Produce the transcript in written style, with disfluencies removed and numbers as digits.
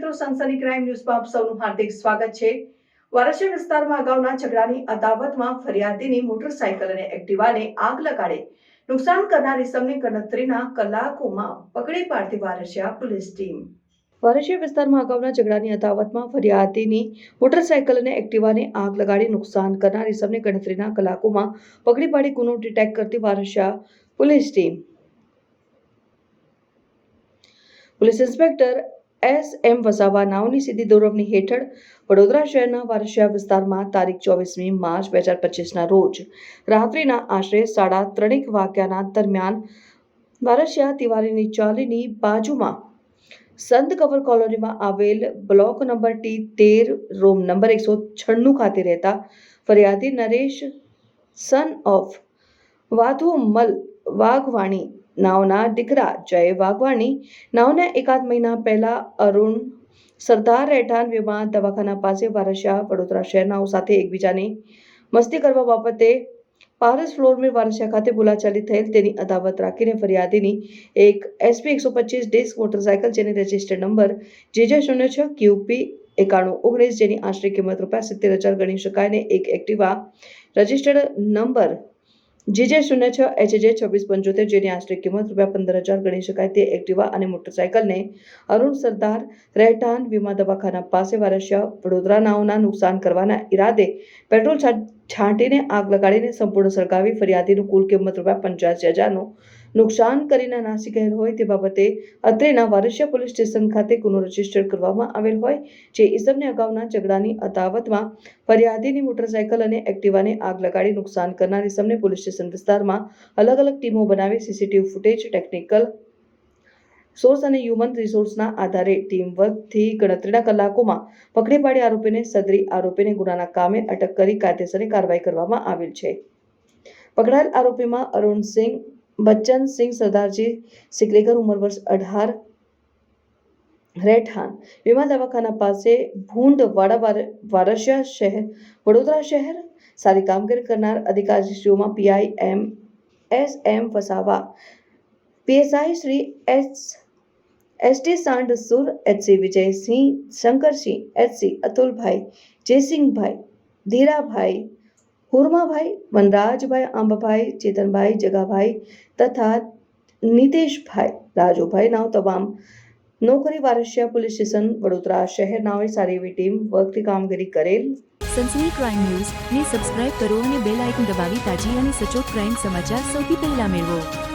મિત્રો, સનસની ક્રાઇમ ન્યૂઝમાં આપ સૌનું હાર્દિક સ્વાગત છે। વારસિયા વિસ્તારમાં અગાઉના ઝઘડાની અદાવતમાં ફરિયાદીની મોટરસાયકલ અને એક્ટિવાને આગ લગાડી નુકસાન કરનાર ઇસમને ગણતરીના કલાકોમાં પકડી પાડતી વારસિયા પોલીસ ટીમ। વારસિયા વિસ્તારમાં અગાઉના ઝઘડાની અદાવતમાં ફરિયાદીની મોટરસાયકલ અને એક્ટિવાને આગ લગાડી નુકસાન કરનાર ઇસમને ગણતરીના કલાકોમાં પકડી પાડી ગુનો ડિટેક્ટ કરતી Varasiya police team. Police inspector S.M. Vasava નાઓની સીધી દોરવણી હેઠળ વડોદરા શહેરના વારસિયા વિસ્તારમાં તારીખ 24મી માર્ચ 2025ના રોજ રાત્રિના આશરે 3:30 વાગ્યાના દરમિયાન વારસિયા તિવારીની ચાલીની બાજુમાં સંત કવર કોલોનીમાં આવેલ block number T13 room number 196 ખાતે રહેતા ફરિયાદી નરેશ સન ઓફ વાધુમલ વાઘવાણી નાઓના દીકરા જય વાઘવાણી નાઓના એકાદ મહિના પહેલા અરુણ સરદાર રહેઠાણ વિમાન દવાખાના પાસે વારસિયા વડોદરા શહેરનાઓ સાથે એકબીજાની મસ્તી કરવા બાબતે પારસ ફ્લોરમાં વારસિયા ખાતે બોલાચાલી થયેલ તેની અદાવત રાખીને ફરિયાદીની એક SP 125 ડિસ્ક મોટરસાયકલ જેની રજિસ્ટર્ડ નંબર JJ06 QP 9119 જેની આશરે કિંમત ₹70,000 ગણી શકાય ને એક Activa registered number JJ06 HJ 2675 જેની આશરે કિંમત ₹15,000 ગણી શકાય તે એક્ટિવા અને મોટરસાયકલને અરુણ સરદાર રહેઠાણ વીમા દવાખાના પાસે વારસિયા વડોદરા નાઓના નુકસાન કરવાના ઈરાદે પેટ્રોલ છાંટીને આગ લગાડીને સંપૂર્ણ સળગાવી ફરિયાદીનું કુલ કિંમત ₹85,000નું નુકસાન કરીને નાસી ગયેલ હોય તે બાબતે અત્રેના વારસિયા પોલીસ સ્ટેશન ખાતે ગુનો રજીસ્ટર કરવામાં આવેલ હોય જે ઇસમને અગાઉના ઝઘડાની અદાવતમાં ફરિયાદીની મોટરસાયકલ અને એક્ટિવાને આગ લગાડી નુકસાન કરનાર ઇસમને પોલીસ સ્ટેશન વિસ્તારમાં અલગ અલગ ટીમો બનાવી સીસીટીવી ફૂટેજ, ટેકનિકલ સોર્સ અને હ્યુમન રિસોર્સના આધારે ટીમ વર્કથી ગણતરીના કલાકોમાં પકડી પાડી આરોપીને સદરી આરોપીને ગુનાના કામે અટક કરી કાયદેસરની કાર્યવાહી કરવામાં આવેલ છે। પકડાયેલ આરોપીમાં અરુણસિંહ બચ્ચનસિંહ સરદારજી સિકલેકર ઉંમર વર્ષ 18 રહેઠાણ વીમા દવાખાના પાસે ભૂંડ વાડા વારસિયા શહેર વડોદરા શહેર સારી કામગીરી કરનાર અધિકારીશ્રીઓમાં PI S.M. Vasava, PSI Shri S.T. સાંડસુર, HC Vijaysinh, Shankarsinh, HC અતુલભાઈ, જયસિંહભાઈ, ધીરાભાઈ, હુરમાભાઈ, વનરાજભાઈ, આંબાભાઈ, ચેતનભાઈ, જગાભાઈ તથા નીતેશભાઈ, રાજુભાઈ નાઓ તમામ નોકરી વારસિયા પોલીસ સ્ટેશન વડોદરા શહેર નાઓએ સારી એવી ટીમ વર્કથી કામગીરી કરેલ। સનસની ક્રાઇમ ન્યૂઝ ને સબસ્ક્રાઇબ કરો અને બેલ આઇકન દબાવી તાજી અને સચોટ ક્રાઇમ સમાચાર સૌથી પહેલા મેળવો।